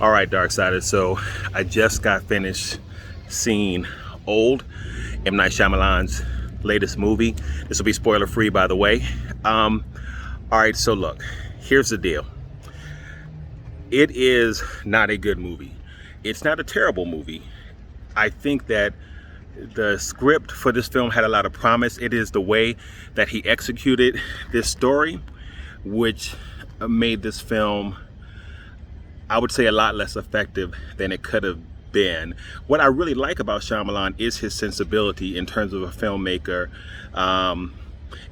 All right, Darksiders. So I just got finished seeing Old, M. Night Shyamalan's latest movie. This will be spoiler free, by the way. All right, so look, here's the deal. It is not a good movie. It's not a terrible movie. I think that the script for this film had a lot of promise. It is the way that he executed this story, which made this film, I would say, a lot less effective than it could have been. What I really like about Shyamalan is his sensibility in terms of a filmmaker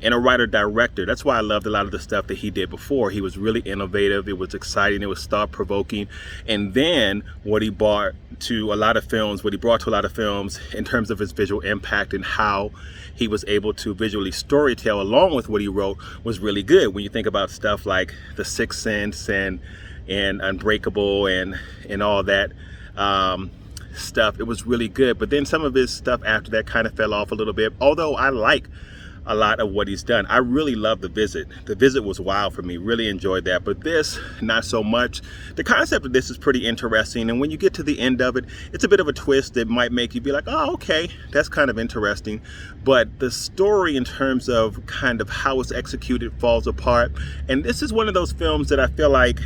and a writer-director. That's why I loved a lot of the stuff that he did before. He was really innovative. It was exciting. It was thought-provoking. And then what he brought to a lot of films, in terms of his visual impact and how he was able to visually storytell along with what he wrote was really good. When you think about stuff like The Sixth Sense and Unbreakable and all that stuff, it was really good. But then some of his stuff after that kind of fell off a little bit, although I like a lot of what he's done. I really love The Visit. The Visit was wild for me, really enjoyed that, but this, not so much. The concept of this is pretty interesting, and when you get to the end of it, it's a bit of a twist that might make you be like, oh, okay, that's kind of interesting. But the story in terms of kind of how it's executed falls apart, and this is one of those films that I feel like,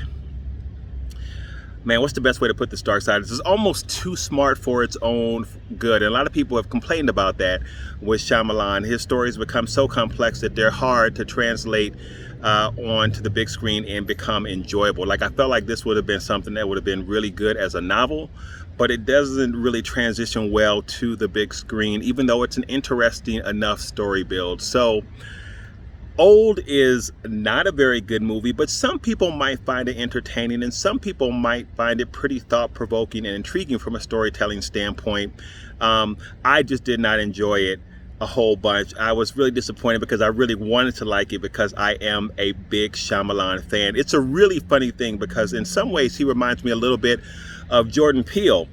man, what's the best way to put this, Darksiders? It's almost too smart for its own good. And a lot of people have complained about that with Shyamalan. His stories become so complex that they're hard to translate onto the big screen and become enjoyable. Like, I felt like this would have been something that would have been really good as a novel, but it doesn't really transition well to the big screen, even though it's an interesting enough story build. So Old is not a very good movie, but some people might find it entertaining and some people might find it pretty thought-provoking and intriguing from a storytelling standpoint. I just did not enjoy it a whole bunch. I was really disappointed because I really wanted to like it because I am a big Shyamalan fan. It's a really funny thing because in some ways he reminds me a little bit of Jordan Peele.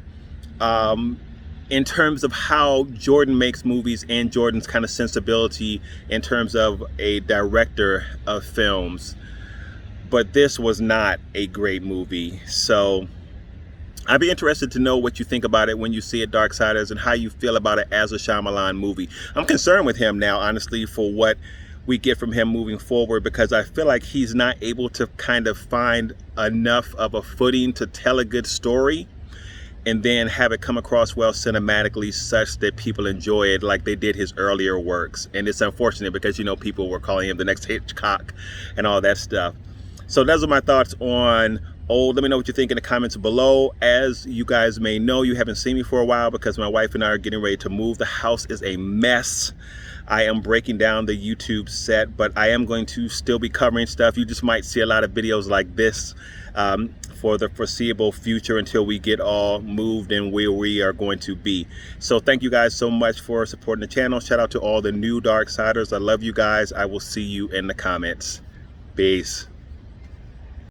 In terms of how Jordan makes movies and Jordan's kind of sensibility in terms of a director of films. But this was not a great movie. So I'd be interested to know what you think about it when you see it, Darksiders, and how you feel about it as a Shyamalan movie. I'm concerned with him now, honestly, for what we get from him moving forward, because I feel like he's not able to kind of find enough of a footing to tell a good story and then have it come across well cinematically such that people enjoy it like they did his earlier works. And it's unfortunate because, you know, people were calling him the next Hitchcock and all that stuff. So those are my thoughts on Old. Let me know what you think in the comments below. As you guys may know, you haven't seen me for a while because my wife and I are getting ready to move. The house is a mess. I am breaking down the YouTube set, but I am going to still be covering stuff. You just might see a lot of videos like this for the foreseeable future until we get all moved and where we are going to be. So thank you guys so much for supporting the channel. Shout out to all the new Darksiders. I love you guys. I will see you in the comments. Peace.